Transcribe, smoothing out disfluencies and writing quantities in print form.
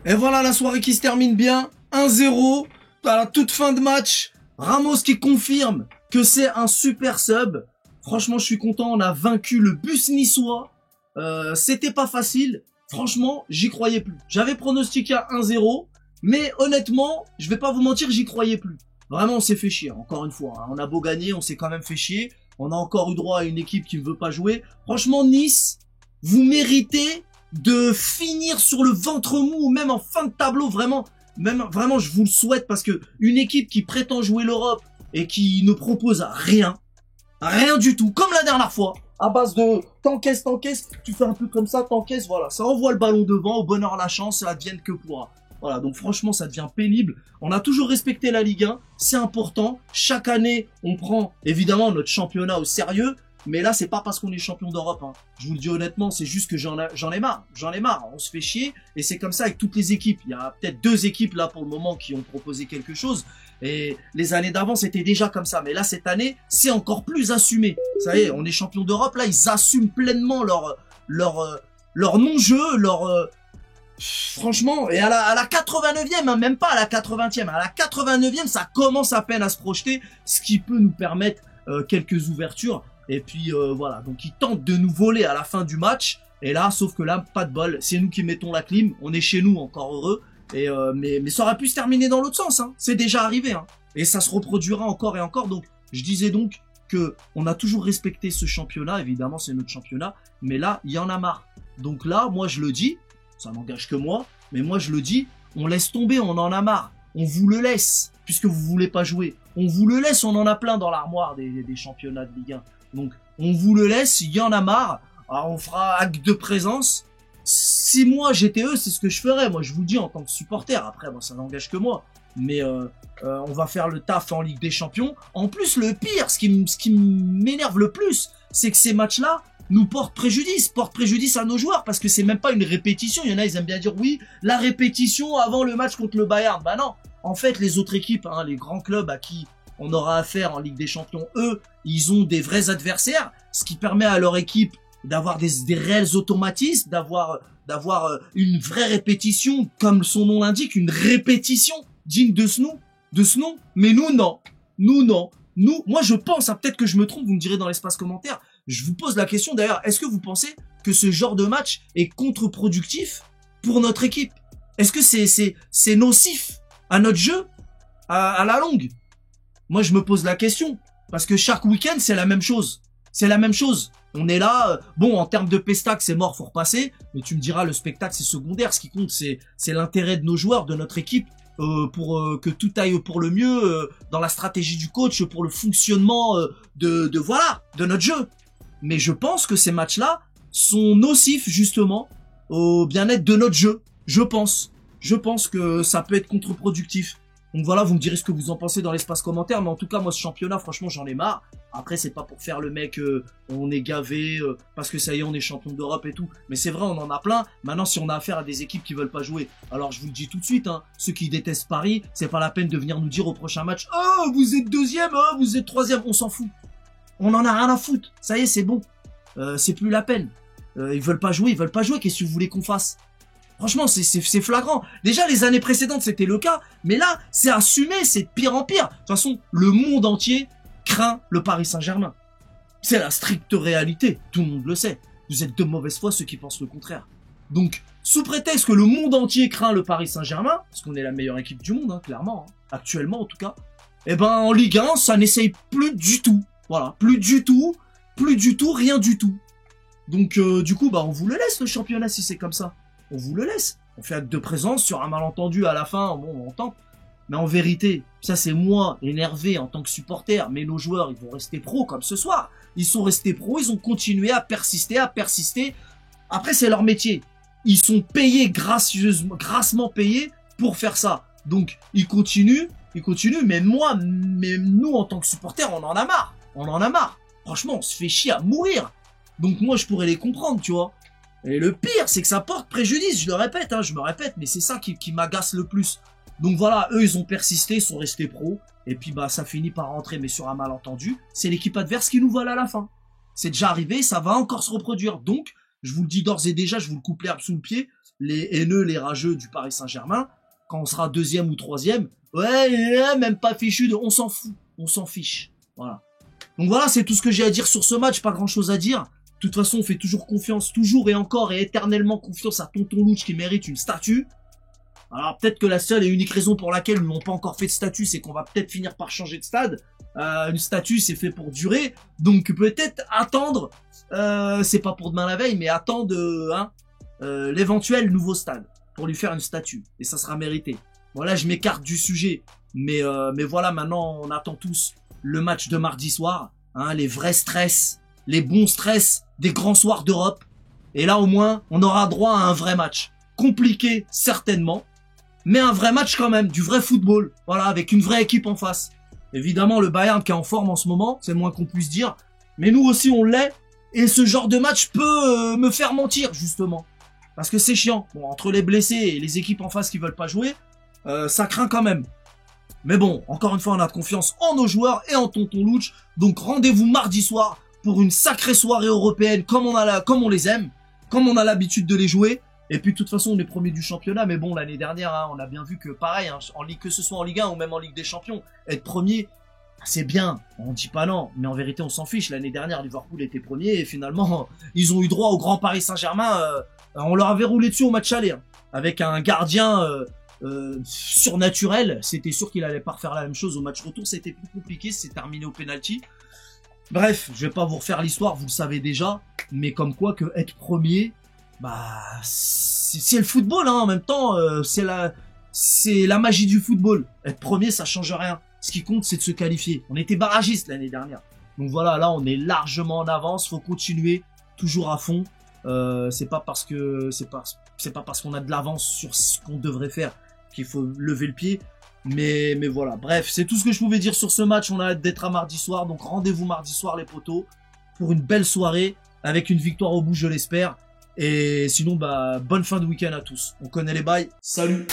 Et voilà la soirée qui se termine bien. 1-0 à la toute fin de match. Ramos qui confirme que c'est un super sub. Franchement, je suis content. On a vaincu le bus niçois. C'était pas facile. Franchement, j'y croyais plus. J'avais pronostiqué à 1-0. Mais honnêtement, je vais pas vous mentir, j'y croyais plus. Vraiment, on s'est fait chier, encore une fois. Hein. On a beau gagner, on s'est quand même fait chier. On a encore eu droit à une équipe qui ne veut pas jouer. Franchement, Nice, vous méritez de finir sur le ventre mou ou même en fin de tableau. Vraiment, je vous le souhaite parce que une équipe qui prétend jouer l'Europe et qui ne propose rien du tout, comme la dernière fois, à base de t'encaisses, tu fais un peu comme ça, t'encaisses, voilà, ça envoie le ballon devant, au bonheur la chance, ça advienne que pourra. Voilà, donc franchement, ça devient pénible. On a toujours respecté la Ligue 1, c'est important. Chaque année, on prend évidemment notre championnat au sérieux, mais là, c'est pas parce qu'on est champion d'Europe. Hein. Je vous le dis honnêtement, c'est juste que j'en ai marre. On se fait chier, et c'est comme ça avec toutes les équipes. Il y a peut-être 2 équipes là pour le moment qui ont proposé quelque chose, et les années d'avant, c'était déjà comme ça. Mais là, cette année, c'est encore plus assumé. Ça y est, on est champion d'Europe, là, ils assument pleinement leur non-jeu, franchement, et à la 89e, hein, même pas à la 80e, à la 89e, ça commence à peine à se projeter, ce qui peut nous permettre quelques ouvertures. Et puis voilà, donc ils tentent de nous voler à la fin du match. Et là, sauf que là, pas de bol, c'est nous qui mettons la clim, on est chez nous, encore heureux. Et mais ça aurait pu se terminer dans l'autre sens, hein. C'est déjà arrivé, hein. Et ça se reproduira encore et encore. Donc, je disais donc que on a toujours respecté ce championnat, évidemment, c'est notre championnat. Mais là, il y en a marre. Donc là, moi, je le dis. Ça n'engage que moi, mais moi je le dis, on laisse tomber, on en a marre. On vous le laisse, puisque vous voulez pas jouer. On vous le laisse, on en a plein dans l'armoire des championnats de Ligue 1. Donc on vous le laisse, il y en a marre. Alors on fera acte de présence. Si moi j'étais eux, c'est ce que je ferais. Moi je vous le dis en tant que supporter. Après, moi ça n'engage que moi. Mais on va faire le taf en Ligue des Champions. En plus, le pire, ce qui m'énerve le plus, c'est que ces matchs-là nous portent préjudice à nos joueurs, parce que c'est même pas une répétition. Il y en a, ils aiment bien dire oui, la répétition avant le match contre le Bayern. Bah non, en fait, les autres équipes, hein, les grands clubs à qui on aura affaire en Ligue des Champions, eux, ils ont des vrais adversaires, ce qui permet à leur équipe d'avoir des réels automatismes, d'avoir une vraie répétition, comme son nom l'indique, une répétition digne de ce nom. Mais nous, non. Moi, je pense, hein, peut-être que je me trompe, vous me direz dans l'espace commentaire. Je vous pose la question d'ailleurs, est-ce que vous pensez que ce genre de match est contre-productif pour notre équipe? Est-ce que c'est nocif à notre jeu à la longue? Moi, je me pose la question, parce que chaque week-end, c'est la même chose. On est là, bon, en termes de pestac, c'est mort, faut repasser, mais tu me diras, le spectacle, c'est secondaire. Ce qui compte, c'est l'intérêt de nos joueurs, de notre équipe, pour que tout aille pour le mieux, dans la stratégie du coach, pour le fonctionnement de notre jeu. Mais je pense que ces matchs-là sont nocifs, justement, au bien-être de notre jeu. Je pense que ça peut être contre-productif. Donc voilà, vous me direz ce que vous en pensez dans l'espace commentaire. Mais en tout cas, moi, ce championnat, franchement, j'en ai marre. Après, c'est pas pour faire le mec, on est gavé, parce que ça y est, on est champion d'Europe et tout. Mais c'est vrai, on en a plein. Maintenant, si on a affaire à des équipes qui veulent pas jouer, alors je vous le dis tout de suite, hein, ceux qui détestent Paris, c'est pas la peine de venir nous dire au prochain match, oh, vous êtes 2e, oh, vous êtes 3e, on s'en fout. On en a rien à foutre. Ça y est, c'est bon. C'est plus la peine. Ils veulent pas jouer. Qu'est-ce que vous voulez qu'on fasse? Franchement, c'est flagrant. Déjà, les années précédentes, c'était le cas. Mais là, c'est assumé. C'est de pire en pire. De toute façon, le monde entier craint le Paris Saint-Germain. C'est la stricte réalité. Tout le monde le sait. Vous êtes de mauvaise foi ceux qui pensent le contraire. Donc, sous prétexte que le monde entier craint le Paris Saint-Germain, parce qu'on est la meilleure équipe du monde, hein, clairement, hein, actuellement en tout cas, eh ben, en Ligue 1, ça n'essaye plus du tout. Voilà, plus du tout, rien du tout. Donc du coup, bah on vous le laisse le championnat si c'est comme ça. On vous le laisse. On fait acte de présence sur un malentendu à la fin, bon, on tente. Mais en vérité, ça c'est moi, énervé en tant que supporter, mais nos joueurs, ils vont rester pros comme ce soir. Ils sont restés pros, ils ont continué à persister. Après, c'est leur métier. Ils sont payés grassement payés pour faire ça. Donc, ils continuent, mais nous, en tant que supporters, on en a marre. Franchement, on se fait chier à mourir. Donc moi, je pourrais les comprendre, tu vois. Et le pire, c'est que ça porte préjudice. Je le répète, hein, mais c'est ça qui m'agace le plus. Donc voilà, eux, ils ont persisté, ils sont restés pros. Et puis, bah, ça finit par rentrer, mais sur un malentendu. C'est l'équipe adverse qui nous vole à la fin. C'est déjà arrivé, ça va encore se reproduire. Donc, je vous le dis d'ores et déjà, je vous le coupe l'herbe sous le pied. les haineux, les rageux du Paris Saint-Germain, quand on sera deuxième ou troisième, ouais, même pas fichu on s'en fout, on s'en fiche. Voilà. Donc voilà, c'est tout ce que j'ai à dire sur ce match, pas grand chose à dire. De toute façon, on fait toujours confiance, toujours et encore et éternellement confiance à Tonton Louch qui mérite une statue. Alors peut-être que la seule et unique raison pour laquelle nous n'avons pas encore fait de statue, c'est qu'on va peut-être finir par changer de stade. Une statue, c'est fait pour durer, donc peut-être attendre, c'est pas pour demain la veille, mais attendre l'éventuel nouveau stade pour lui faire une statue, et ça sera mérité. Voilà, je m'écarte du sujet, mais voilà, maintenant on attend tous le match de mardi soir, les vrais stress, les bons stress des grands soirs d'Europe, et là au moins on aura droit à un vrai match, compliqué certainement, mais un vrai match quand même, du vrai football, voilà, avec une vraie équipe en face. Évidemment, le Bayern qui est en forme en ce moment, c'est le moins qu'on puisse dire, mais nous aussi on l'est, et ce genre de match peut me faire mentir, justement. Parce que c'est chiant. Bon, entre les blessés et les équipes en face qui veulent pas jouer, ça craint quand même. Mais bon, encore une fois, on a confiance en nos joueurs et en Tonton Louch, donc rendez-vous mardi soir pour une sacrée soirée européenne comme on les aime, comme on a l'habitude de les jouer. Et puis de toute façon on est premier du championnat, mais bon l'année dernière on a bien vu que pareil, en Ligue, que ce soit en Ligue 1 ou même en Ligue des Champions, être premier c'est bien, on dit pas non, mais en vérité on s'en fiche. L'année dernière Liverpool était premier et finalement ils ont eu droit au grand Paris Saint-Germain, on leur avait roulé dessus au match aller, avec un gardien surnaturel, c'était sûr qu'il allait pas refaire la même chose au match retour, c'était plus compliqué, c'est terminé au penalty. Bref, je vais pas vous refaire l'histoire, vous le savez déjà, mais comme quoi que être premier, bah c'est le football en même temps, c'est la magie du football. Être premier ça change rien, ce qui compte c'est de se qualifier. On était barragiste l'année dernière, donc voilà, là on est largement en avance, faut continuer toujours à fond. C'est pas parce qu'on a de l'avance sur ce qu'on devrait faire qu'il faut lever le pied, mais voilà, bref, c'est tout ce que je pouvais dire sur ce match. On a hâte d'être à mardi soir, donc rendez-vous mardi soir les potos pour une belle soirée avec une victoire au bout, je l'espère. Et sinon, bah, bonne fin de week-end à tous. On connaît les bails. Salut!